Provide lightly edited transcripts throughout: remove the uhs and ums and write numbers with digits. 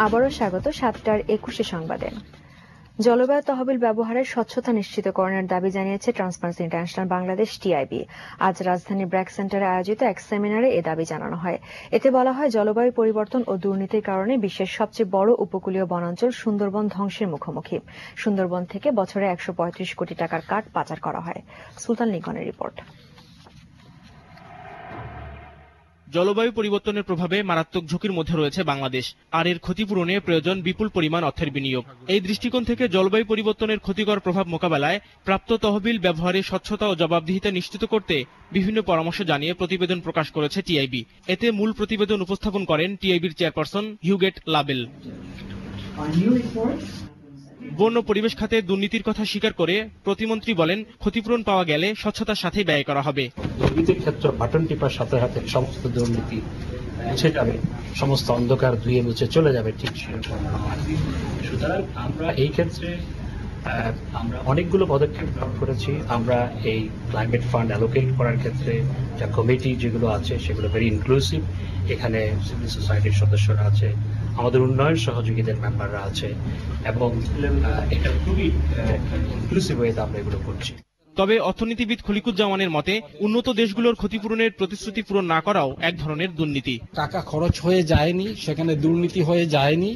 আবারও স্বাগত ৭:২১ সংবাদে। জলবায়ু তহবিল ব্যবহারের স্বচ্ছতা নিশ্চিতকরণের দাবি জানিয়েছে ট্রান্সপারেন্সি ইন্টারন্যাশনাল বাংলাদেশ টিআইবি। আজ রাজধানীর ব্র্যাক সেন্টারে আয়োজিত এক সেমিনারে এ দাবি জানানো হয়। এতে বলা হয়, জলবায়ু পরিবর্তন ও দুর্নীতির কারণে বিশ্বের সবচেয়ে বড় উপকূলীয় বনাঞ্চল সুন্দরবন ধ্বংসের মুখোমুখি। সুন্দরবন থেকে বছরে ১৩৫ কোটি টাকার কাঠ পাচার করা হয়। সুলতান লিখনের রিপোর্ট। জলবায়ু পরিবর্তনের প্রভাবে মারাত্মক ঝুঁকির মধ্যে রয়েছে বাংলাদেশ, আর এর ক্ষতিপূরণে প্রয়োজন বিপুল পরিমাণ অর্থের বিনিয়োগ। এই দৃষ্টিকোণ থেকে জলবায়ু পরিবর্তনের ক্ষতিকর প্রভাব মোকাবেলায় প্রাপ্ত তহবিল ব্যবহারে স্বচ্ছতা ও জবাবদিহিতা নিশ্চিত করতে বিভিন্ন পরামর্শ জানিয়ে প্রতিবেদন প্রকাশ করেছে টিআইবি। এতে মূল প্রতিবেদন উপস্থাপন করেন টিআইবির চেয়ারপারসন হিউগেট লাবেল। বন ও পরিবেশ খাতে দুর্নীতির কথা স্বীকার করে প্রতিমন্ত্রী বলেন, ক্ষতিপূরণ পাওয়া গেলে স্বচ্ছতার সাথে ব্যয় করা হবে। দুর্নীতির ক্ষেত্রে বাটন টিপার সাথে সাথে সমস্ত দুর্নীতি মুছে যাবে, সমস্ত অন্ধকার ধুয়ে মুছে চলে যাবে, ঠিক সেরকম। সুতরাং আমরা এই ক্ষেত্রে আমরা অনেকগুলো পদক্ষেপ গ্রহণ করেছি। আমরা এই ক্লাইমেট ফান্ড অ্যালোকেট করার ক্ষেত্রে যা কমিটি যেগুলো আছে সেগুলো ভেরি ইনক্লুসিভ। এখানে সিভিল সোসাইটির সদস্যরা আছে, আমাদের উন্নয়ন সহযোগীদের মেম্বাররা আছে, এবং এটা খুবই ইনক্লুসিভ ওয়েতে আমরা এগুলো করছি। তবে অর্থনীতিবিদ খলিকুজ্জামানের মতে, উন্নত দেশগুলোর ক্ষতিপূরণের প্রতিশ্রুতি পূরণ না করাও এক ধরনের দুর্নীতি। টাকা খরচ হয়ে যায়নি, সেখানে দুর্নীতি হয়ে যায়নি,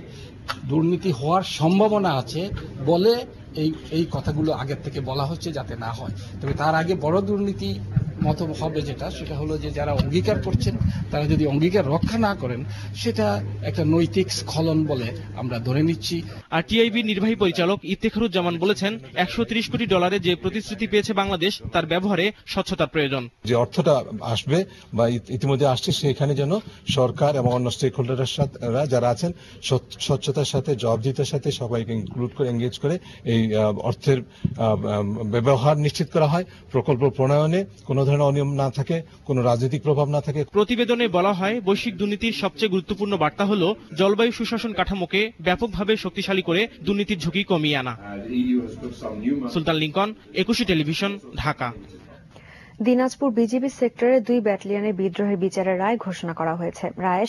দুর্নীতি হওয়ার সম্ভাবনা আছে বলে এই কথাগুলো আগের থেকে বলা হচ্ছে যাতে না হয়। তবে তার আগে বড় দুর্নীতি মত হবে সেটা হলো যে যারা অঙ্গীকার করছেন তারা যদি অঙ্গীকার রক্ষা না করেন, সেটা একটা নৈতিক স্খলন বলে আমরা ধরে নিচ্ছি। আর টিআইবি নির্বাহী পরিচালক ইফতেখারুজ্জামান বলেছেন, ১৩০ কোটি ডলারে যে প্রতিশ্রুতি পেয়েছে বাংলাদেশ, তার ব্যবহারে স্বচ্ছতার প্রয়োজন। যে অর্থটা আসবে বা ইতিমধ্যে আসছে, সেখানে যেন সরকার এবং অন্য স্টেক হোল্ডাররা যারা আছেন স্বচ্ছতার সাথে, জবাবদিহিতার সাথে সবাইকে ইনক্লুড করে, এঙ্গেজ করে এই অর্থের ব্যবহার নিশ্চিত করা হয়। প্রকল্প প্রণয়নে কোনো ধরনের অনিয়ম না থাকে, কোনো রাজনৈতিক প্রভাব না থাকে। প্রতিবেদনে বলা হয়, বৈশ্বিক দুর্নীতির সবচেয়ে গুরুত্বপূর্ণ বার্তা হলো জলবায়ু সুশাসন কাঠামোকে ব্যাপকভাবে শক্তিশালী করে দুর্নীতির ঝুঁকি কমিয়ে আনা। সুলতান লিংকন, ২১ টেলিভিশন, ঢাকা। দিনাজপুর বিজিবি সেক্টরে ২ ব্যাটালিয়নের বিদ্রোহের বিচারের রায় ঘোষণা করা হয়েছে। রায়ে